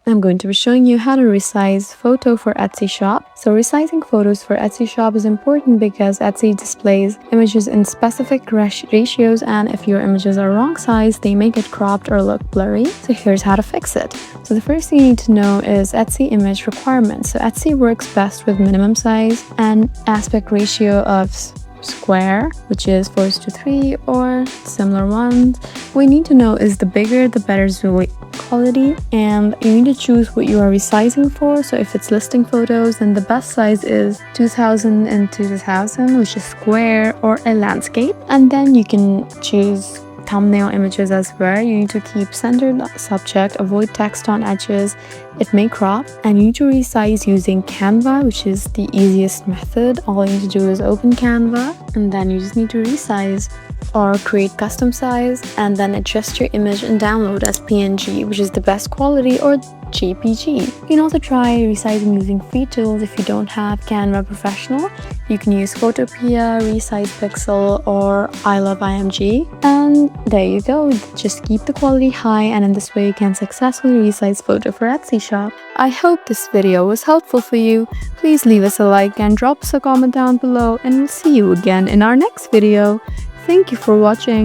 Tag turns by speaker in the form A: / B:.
A: I'm going to be showing you how to resize photo for Etsy shop. So resizing photos for Etsy shop is important because Etsy displays images in specific ratios, and if your images are wrong size, they may get cropped or look blurry. So here's how to fix it. So the first thing you need to know is Etsy image requirements. So Etsy works best with minimum size and aspect ratio of square, which is 4:3 or similar ones. What you need to know is the bigger the better zoom quality, and you need to choose what you are resizing for. So if it's listing photos, then the best size is 2000 and 2000, which is square or a landscape. And then you can choose thumbnail images as well. You need to keep centered subject, avoid text on edges, it may crop, and you need to resize using Canva, which is the easiest method. All you need to do is open Canva, and then you just need to resize or create custom size, and then adjust your image and download as PNG, which is the best quality, or JPG. You can also try resizing using free tools. If you don't have Canva Professional, you can use Photopea, Resize Pixel, or I Love IMG. And there you go. Just keep the quality high, and in this way you can successfully resize photo for Etsy shop. I hope this video was helpful for you. Please leave us a like and drop us a comment down below, and we'll see you again in our next video. Thank you for watching.